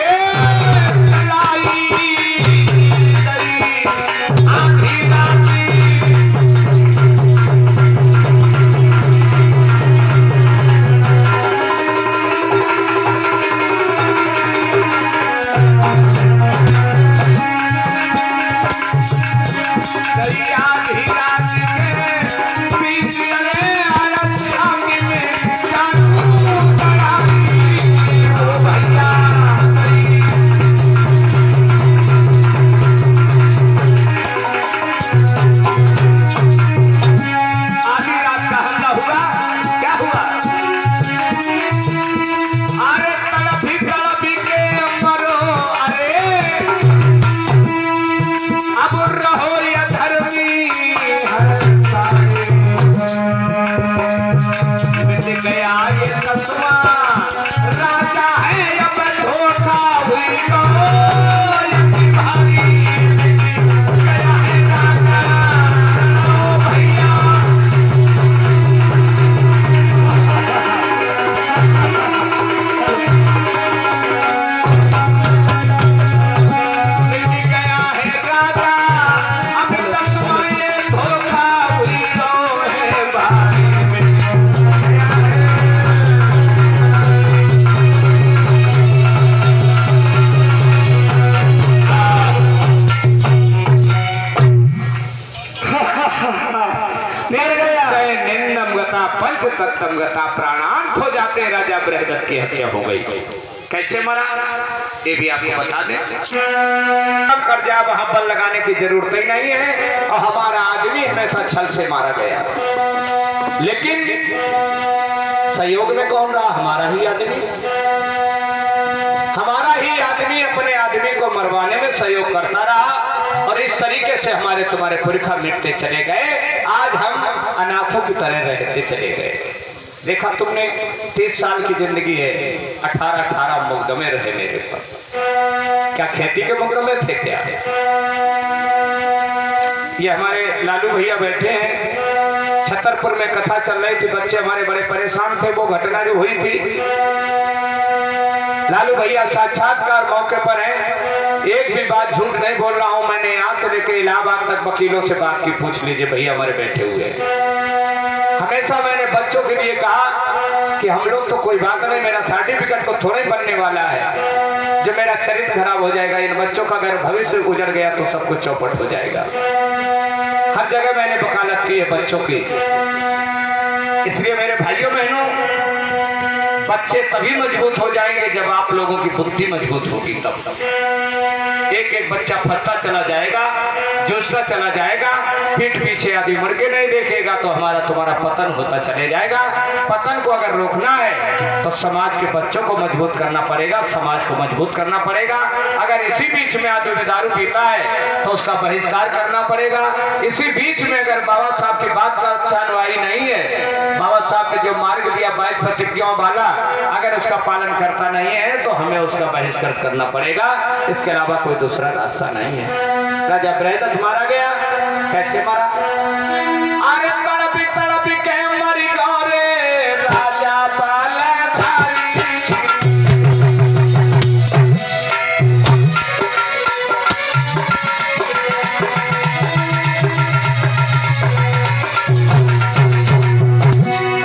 [SPEAKER 1] राजा है अब धोखा हुई पंचतत्वम गता प्राणांत हो जाते हैं। राजा बृहदत्त की हत्या हो गई। कैसे मरा ये भी आपको बता दें। कर जा वहां बल लगाने की जरूरत ही नहीं है, और हमारा आदमी हमेशा छल से मारा गया। लेकिन सहयोग में कौन रहा? हमारा ही आदमी। हमारा ही आदमी अपने आदमी को मरवाने में सहयोग करता रहा, और इस तरीके से हमारे तुम्हारे पुरखा मिटते चले गए। आज हम अनाथों की तरह रहते चले गए। देखा तुमने 30 साल की जिंदगी है, 18 मुकदमे रहे मेरे पर। क्या खेती के मुकदमे थे क्या? ये हमारे लालू भैया बैठे हैं, छतरपुर में कथा चल रही थी, बच्चे हमारे बड़े परेशान थे। वो घटना जो हुई थी, लालू भैया साक्षात्कार मौके पर हैं। एक भी बात झूठ नहीं बोल रहा हूं। मैंने यहाँ से लेकर इलाहाबाद तक वकीलों से बात की, पूछ लीजिए भैया हमारे बैठे हुए। हमेशा मैंने बच्चों के लिए कहा कि हम लोग तो कोई बात नहीं, मेरा सर्टिफिकेट तो थोड़े बनने वाला है, जो मेरा चरित्र खराब हो जाएगा। इन बच्चों का अगर भविष्य गुजर गया तो सब कुछ चौपट हो जाएगा। हर जगह मैंने वकालत की है बच्चों की। इसलिए मेरे भाइयों बहनों, बच्चे तभी मजबूत हो जाएंगे जब आप लोगों की बुद्धि मजबूत होगी। तब एक एक बच्चा फंसता चला जाएगा, जूझता चला जाएगा, पीठ पीछे आदि मुड़ के नहीं देखेगा तो हमारा तुम्हारा पतन होता चले जाएगा। पतन को अगर रोकना है तो समाज के बच्चों को मजबूत करना पड़ेगा, समाज को मजबूत करना पड़ेगा। अगर इसी बीच में आदमी दारू पीता है तो उसका बहिष्कार करना पड़ेगा। इसी बीच में अगर बाबा साहब की बात का अच्छा अनुयायी नहीं है, बाबा साहब ने जो मार्ग दिया 22 प्रतिज्ञाओं वाला, अगर उसका पालन करता नहीं है तो हमें उसका बहिष्कार करना पड़ेगा। इसके अलावा कोई दूसरा रास्ता नहीं है। राजा बृहदत्त मारा गया। कैसे मारा? अरे तड़पी के मरी गौरे राजा बालाधारी।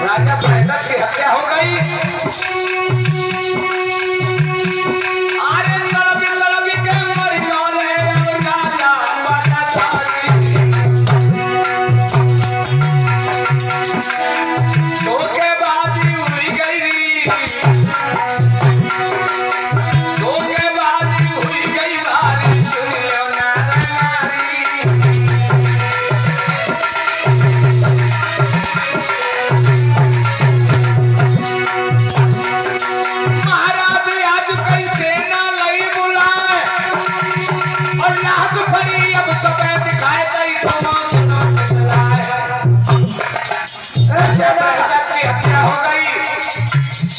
[SPEAKER 1] राजा बृहदत्त की हत्या हो गई।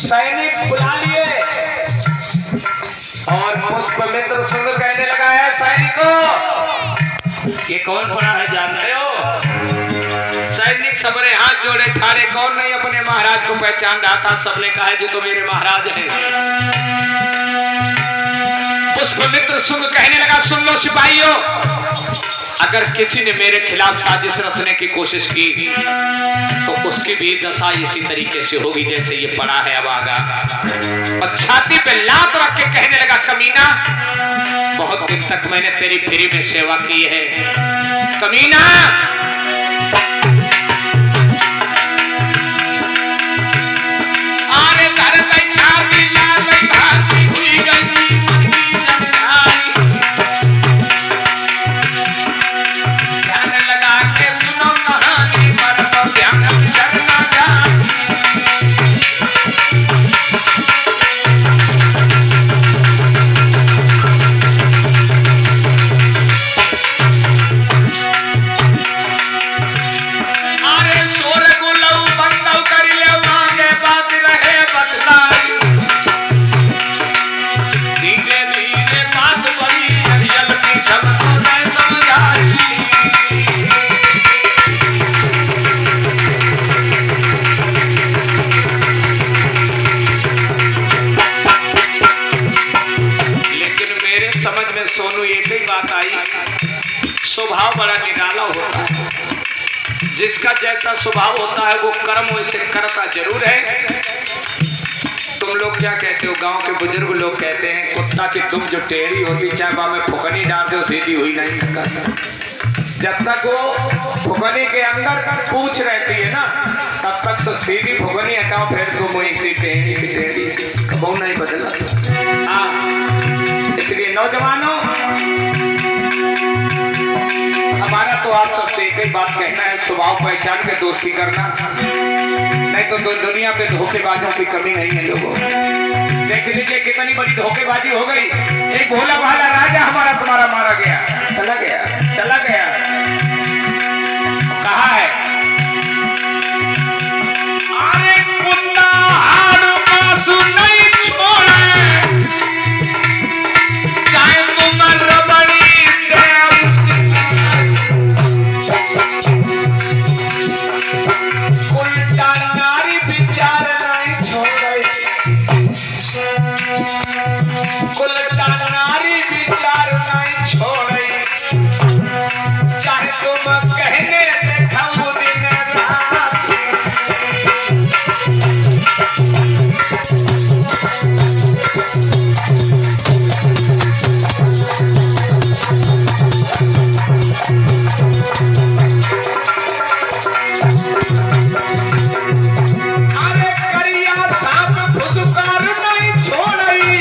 [SPEAKER 1] सैनिक बुला लिए और पुष्पमित्र सिंह कहने लगा है सैनिकों, ये कौन पड़ा है जानते हो? सैनिक सबने हाथ जोड़े ठाड़े, कौन नहीं अपने महाराज को पहचान रहा था। सबने कहा है जो तो मेरे महाराज हैं। पुष्पमित्र सिंह कहने लगा सुन लो सिपाहियों, अगर किसी ने मेरे खिलाफ साजिश रचने की कोशिश की तो उसकी भी दशा इसी तरीके से होगी जैसे ये पड़ा है अभागा। और छाती पे लात रख के कहने लगा कमीना, बहुत दिन तक मैंने तेरी फ्री में सेवा की है कमीना, आरे घर पे छाती लाल भागी हुई गई। स्वभाव बड़ा निराला होता है, जिसका जैसा स्वभाव होता है वो कर्म वैसे करता जरूर है। तुम लोग क्या कहते हो? गांव के बुजुर्ग लोग कहते हैं कुत्ता की तुम जो टेढ़ी होती चाहे वहां में फुकनी डाल दो सीधी हुई नहीं सकता। जब तक वो फुकनी के अंदर पूछ रहती है ना तब तक तो सीधी फुकनी हटाओ, फिर तुम वही सी टेढ़ी की टेढ़ी कबू नहीं बदला। हाँ, इसलिए नौजवानों हमारा तो आप सबसे एक ही बात कहना है, स्वभाव पहचान के दोस्ती करना, नहीं तो दुनिया पे धोखेबाजों की कमी नहीं है। लोगों देख लीजिए कितनी बड़ी धोखेबाजी हो गई। एक भोला भाला राजा हमारा तुम्हारा मारा गया, चला गया, चला गया। कहा है अरे कुत्ता हाड़ मासू नहीं छोड़े, चाहे तुम रबड़ी उल्टा नारी विचार नहीं छोड़े, उल्टा नारी विचार नहीं छोड़े, चाहे तुम कहने दिखाऊं दिन रात। अरे करिया सांप फुसकार नहीं छोड़ई,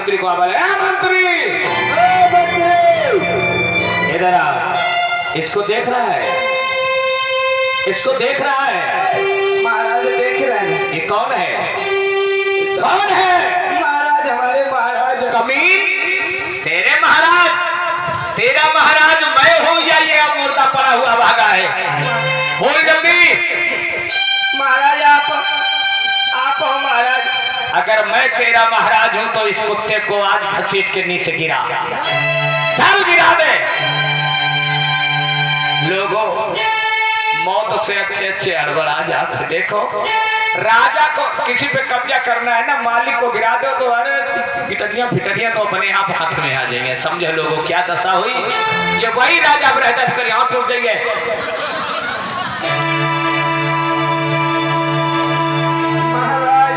[SPEAKER 1] मंत्री को बोले, मंत्री इधर आ। इसको देख रहा है, इसको देख रहा है।
[SPEAKER 2] महाराज देख रहे हैं।
[SPEAKER 1] ये कौन है? कौन है?
[SPEAKER 2] महाराज हमारे महाराज।
[SPEAKER 1] कमीन, तेरे महाराज, तेरा महाराज मैं हूं या ये अब मुर्दा पड़ा हुआ भागा है? बोल जल्दी।
[SPEAKER 2] महाराज आप हो महाराज।
[SPEAKER 1] अगर मैं तेरा महाराज हूं तो इस कुत्ते को आज घसीट के नीचे गिरा, चल गिरा दे। लोगों, मौत से अच्छे अच्छे हड़बड़ा जाते। देखो, राजा को किसी पे कब्जा करना है ना, मालिक को गिरा दो तो अरे फिटरियां तो अपने आप हाथ में आ जाएंगे। समझे लोगों क्या दशा हुई? ये वही राजा बृहदत कर यहाँ टूट जाइए।
[SPEAKER 2] महाराज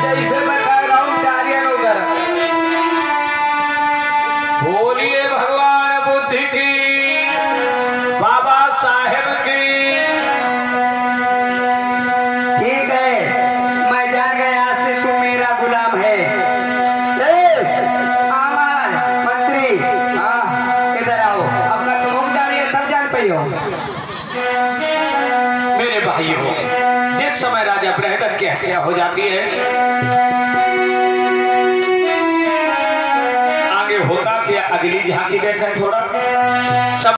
[SPEAKER 2] जैसे बता रहा हूँ डारियन उधर।
[SPEAKER 1] बोलिए भगवान बुद्धि की, बाबा साहेब की।
[SPEAKER 3] ठीक है, मैं जान गया आज से तू मेरा गुलाम है।
[SPEAKER 2] महाराज।
[SPEAKER 3] मंत्री,
[SPEAKER 2] हाँ
[SPEAKER 3] इधर आओ।
[SPEAKER 2] अपना तुम डारियन तब जान पाई हो।
[SPEAKER 1] मेरे भाइयों, जिस समय राजा बृहदत की हत्या हो जाती है, आगे होता क्या अगली झांकी देखें थोड़ा। सब